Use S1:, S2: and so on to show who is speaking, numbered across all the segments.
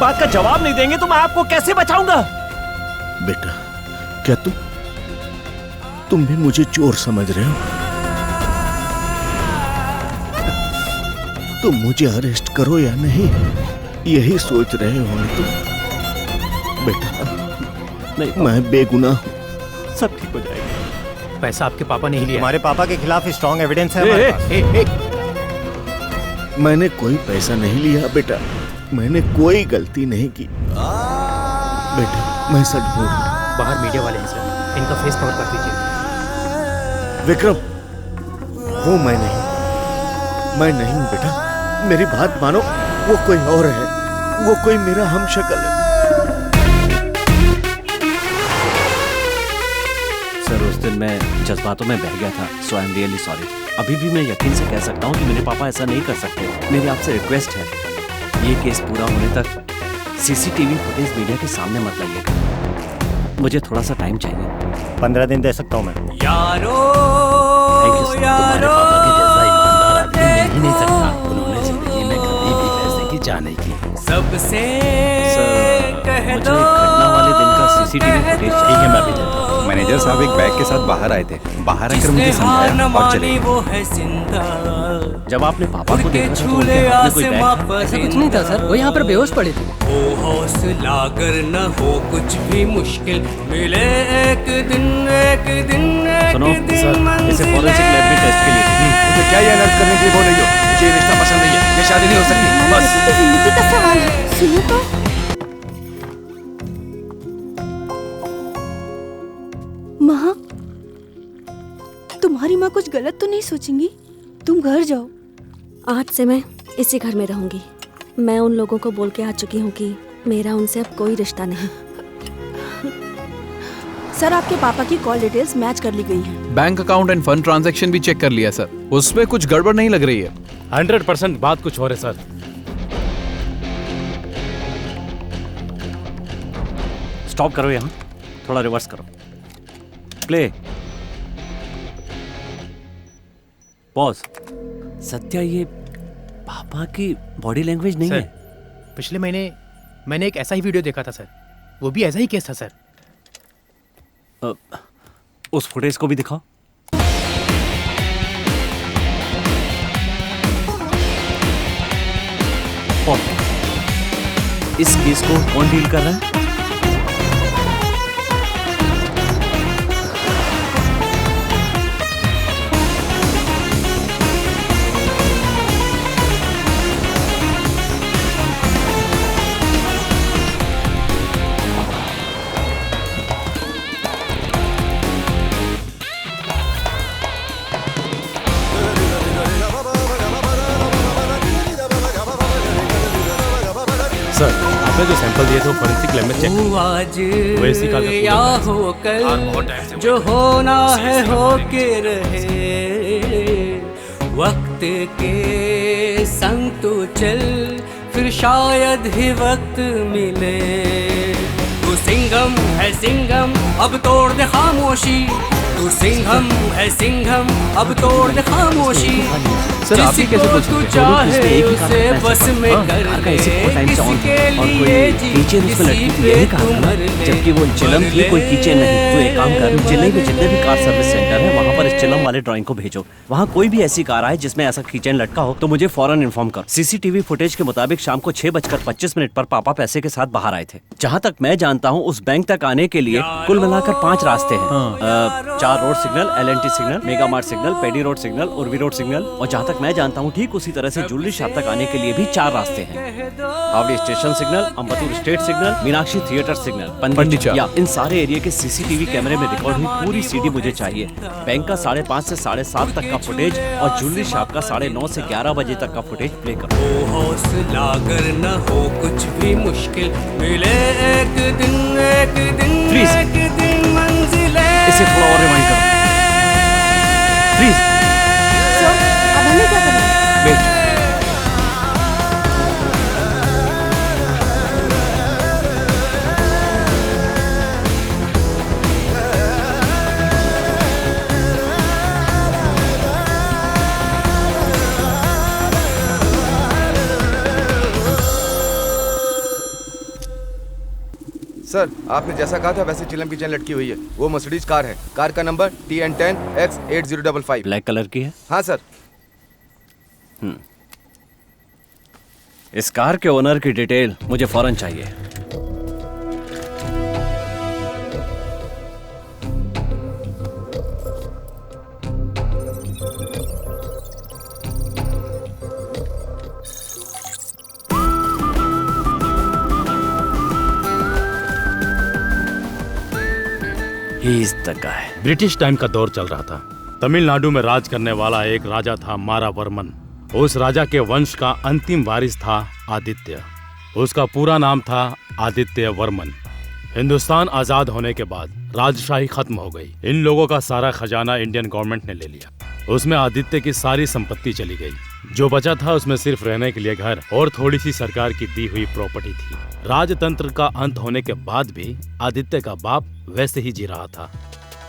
S1: बात का जवाब नहीं देंगे तो मैं आपको कैसे बचाऊंगा?
S2: बेटा, क्या तुम भी मुझे चोर समझ रहे हो? तुम मुझे अरेस्ट करो या नहीं, यही सोच रहे हो ना तुम? बेटा नहीं, मैं बेगुनाह हूं।
S1: सब ठीक हो जाएगा।
S3: पैसा आपके पापा ने ही लिया।
S4: हमारे पापा के खिलाफ स्ट्रॉन्ग एविडेंस है हमारे पास।
S2: मैंने कोई पैसा नहीं लिया बेटा, मैंने कोई गलती नहीं की बेटा, मैं सच बोल रहा हूं।
S3: बाहर मीडिया वाले हैं सर, इनका फेस कवर कर दीजिए।
S2: विक्रम, वो मैं नहीं हूं बेटा, मेरी बात मानो, वो कोई और है, वो कोई मेरा हमशक्ल है।
S1: सर उस दिन मैं जज्बातों में बह गया था, सो आई एम रियली सॉरी। अभी भी मैं यकीन से कह सकता हूँ कि मेरे पापा ऐसा नहीं कर सकते। मेरी आपसे रिक्वेस्ट है, ये केस पूरा होने तक सीसीटीवी फुटेज मीडिया के सामने मत लाइएगा। मुझे थोड़ा सा टाइम चाहिए।
S4: 15 दिन दे सकता हूँ मैं।
S1: यारो, थैंक यू सर। तुम्हारे पापा के जैसा ईमानदार आदमी मिल ही नहीं सकता। उन्होंने जिंदगी में कभी भी पैसे की चाह नहीं की। सबसे मुझे घटना वाले दिन का सीसीटीवी फुटेज चाहिए। मैं अभी देता हूँ।
S5: मैनेजर साहब एक बैग के साथ बाहर आए थे, बाहर आकर मुझे समझाया और चले गए।
S1: जब आपने पापा को देखा तो उनके हाथ में कोई बैग था?
S6: ऐसा कुछ नहीं था सर, वो यहाँ पर बेहोश पड़े थे।
S7: हो हौसला कर न हो कुछ भी मुश्किल मिले एक दिन
S1: सुनो सर, इसे फॉरेंसिक लैब में टेस्ट के लिए।
S5: मुझे क्या ये अनर्थ करने के लिए बोल रही हो? मुझे ये रिश्ता पसंद नहीं है, ये शादी नहीं हो सकती। बस
S8: जिंदगी का सवाल है, सुनो तो। माँ, तुम्हारी माँ कुछ गलत तो नहीं सोचेंगी? तुम घर जाओ।
S9: आज से मैं इसी घर में रहूंगी। मैं उन लोगों को बोल के आ चुकी हूँ कि मेरा उनसे अब कोई रिश्ता नहीं।
S8: सर, आपके पापा की कॉल डिटेल्स मैच कर ली गई हैं।
S10: Bank account end fund transaction भी चेक कर लिया सर, उसमें कुछ गड़बड़ नहीं लग रही है।
S3: 100% बात कुछ और है सर।
S1: स्टॉप करो, यहाँ थोड़ा रिवर्स करो। Play, pause. सत्या, ये पापा की बॉडी लैंग्वेज नहीं है।
S3: पिछले महीने मैंने एक ऐसा ही वीडियो देखा था सर, वो भी ऐसा ही केस था सर।
S1: उस फुटेज को भी दिखाओ। इस केस को कौन डील कर रहा है?
S3: सर, आपने जो सैंपल दिए थे वो फोरेंसिक लैब में चेक
S7: आज या हो कल, जो होना है हो के रहे। वक्त के संग तू चल, फिर शायद ही वक्त मिले। तू सिंघम है सिंघम, अब तोड़ दे खामोशी। तू सिंघम है सिंघम, अब तोड़ दे खामोशी। जिसको तू चाहे उसे बस में कर ले, किसी के लिए जी, किसी पे तू मर ले।
S1: जबकि वो चिलम थी, कोई किचन नहीं। तो एक काम कर, चेन्नई में जितने भी कार सर्विस सेंटर है वहाँ पर इस चिलम वाले ड्राइंग को भेजो। वहाँ कोई भी ऐसी कार आए जिसमें ऐसा किचन लटका हो तो मुझे फौरन इन्फॉर्म कर। सीसीटीवी फुटेज के मुताबिक शाम को 6:25 पर पापा पैसे के साथ बाहर आए थे। जहाँ तक मैं जानता हूँ उस बैंक तक आने के लिए कुल मिलाकर 5 रास्ते हैं। 4 road signal, LNT signal, mega mart signal, Padi road signal, Urvi road signal, और जहाँ तक मैं जानता हूँ ठीक उसी तरह से ज्वेलरी शॉप तक आने के लिए भी 4 रास्ते हैं। Avadi station signal, Ambattur estate signal, Meenakshi theatre signal, Pandit. इन सारे एरिया के सीसीटीवी कैमरे में रिकॉर्ड हुई पूरी सीडी मुझे चाहिए। बैंक का 5:30 से 7:30 तक का फुटेज और ज्वेलरी शॉप का 9:30 से 11 बजे तक का फुटेज प्ले करो।
S7: हौसला कर न हो कुछ भी मुश्किल मिले एक दिन
S1: प्लीज
S7: एक दिन मंजिले।
S1: इसे थोड़ा और रिवाइंड करो प्लीज।
S8: सर, अब हमें क्या करना है?
S1: वेट।
S11: सर आपने जैसा कहा था वैसे चिलम की चेन लटकी हुई है। वो मर्सिडीज कार है। कार का नंबर TN10X8055।
S1: ब्लैक कलर की है?
S11: हाँ सर।
S1: इस कार के ओनर की डिटेल मुझे फौरन चाहिए। He is the guy.
S12: British time का दौर चल रहा था। तमिलनाडु में राज करने वाला एक राजा था मारावर्मन। उस राजा के वंश का अंतिम वारिस था आदित्य। उसका पूरा नाम था आदित्य वर्मन। हिंदुस्तान आजाद होने के बाद राजशाही खत्म हो गई। इन लोगों का सारा खजाना इंडियन गवर्नमेंट ने ले लिया। उसमें आदित्य की सारी संपत्ति चली गई। जो बचा था उसमें सिर्फ रहने के लिए घर और थोड़ी सी सरकार की दी हुई प्रॉपर्टी थी। राजतंत्र का अंत होने के बाद भी आदित्य का बाप वैसे ही जी रहा था।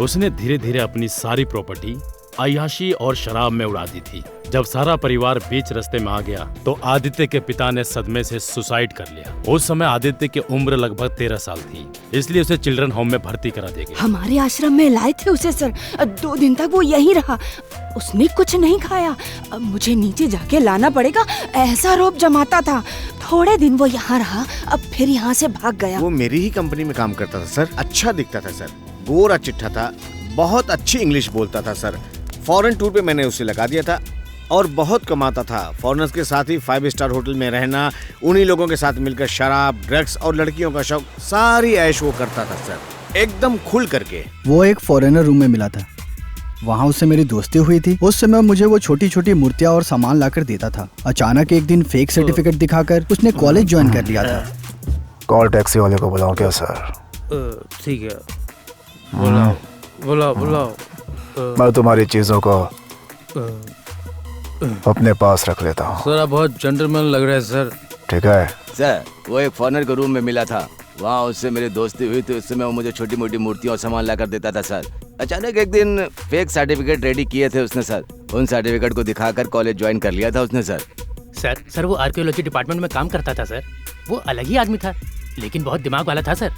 S12: उसने धीरे धीरे अपनी सारी प्रॉपर्टी अय्याशी और शराब में उड़ा दी थी। जब सारा परिवार बीच रास्ते में आ गया तो आदित्य के पिता ने सदमे से सुसाइड कर लिया। उस समय आदित्य की उम्र लगभग 13 साल थी, इसलिए उसे चिल्ड्रन होम में भर्ती करा दिया गया।
S8: हमारे आश्रम में लाए थे उसे सर। 2 दिन तक वो यहीं रहा। उसने कुछ नहीं खाया। अब मुझे नीचे जाके लाना पड़ेगा, ऐसा रोब जमाता था। थोड़े दिन वो यहाँ रहा, अब फिर यहाँ से भाग गया।
S2: वो मेरी ही कंपनी में काम करता था सर। अच्छा दिखता था सर, गोरा चिट्ठा था, बहुत अच्छी इंग्लिश बोलता था सर। फॉरेन टूर पे मैंने उसे लगा दिया था और बहुत कमाता था। फॉरेनर्स के साथ ही 5 स्टार होटल में रहना, उन्हीं लोगों के साथ मिलकर शराब, ड्रग्स और लड़कियों का शौक, सारी ऐश वो करता था सर, एकदम खुल करके।
S13: वो एक फॉरेनर रूम में मिला था, वहाँ उससे मेरी दोस्ती हुई थी। उस समय मुझे वो छोटी छोटी मूर्तियाँ और सामान लाकर देता था। अचानक एक दिन फेक सर्टिफिकेट दिखाकर उसने कॉलेज ज्वाइन कर लिया था।
S14: कॉल टैक्सी वाले को बुलाओ क्या सर?
S3: ठीक है, बुलाओ।
S14: मैं तुम्हारी चीजों को अपने पास रख लेता हूँ।
S3: सर आप बहुत जेंटलमैन लग रहे हैं सर।
S14: ठीक है
S11: सर। वो एक फॉरेनर के रूम में मिला था, वहाँ उससे मेरी दोस्ती हुई थी। उस समय वो मुझे छोटी मोटी मूर्तियाँ और सामान लाकर देता था सर। अचानक एक दिन फेक सर्टिफिकेट रेडी किए थे उसने सर। उन सर्टिफिकेट को दिखाकर कॉलेज ज्वाइन कर लिया था उसने सर।
S3: सर वो आर्कियोलॉजी डिपार्टमेंट में काम करता था सर। वो अलग ही आदमी था, लेकिन बहुत दिमाग वाला था सर।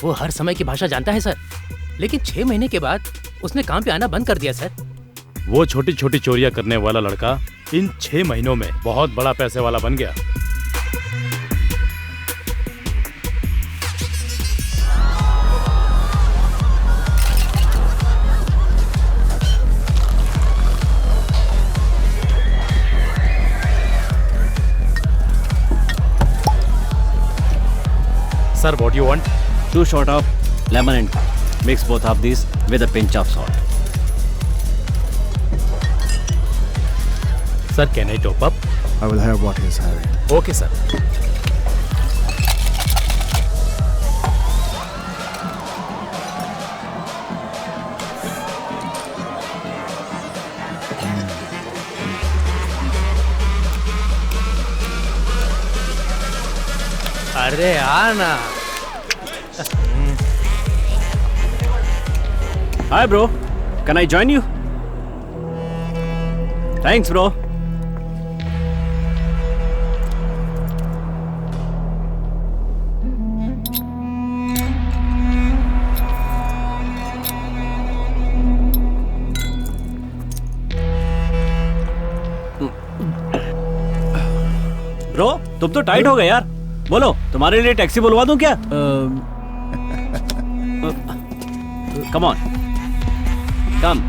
S3: वो हर समय की भाषा जानता है सर। लेकिन 6 महीने के बाद उसने काम पे आना बंद कर दिया सर।
S12: वो छोटी छोटी चोरियां करने वाला लड़का इन 6 महीनों में बहुत बड़ा पैसे वाला बन गया। Sir, what you want?
S1: 2 shots of lemon and mix both of these with a pinch of salt.
S12: Sir, can I top up?
S14: I will have what he's having.
S12: Okay, sir.
S3: अरे आना।
S1: Hi bro, can I join you? Thanks bro. Bro तुम तो tight हो गए यार। बोलो तुम्हारे लिए टैक्सी बुलवा दूं क्या? Come on come.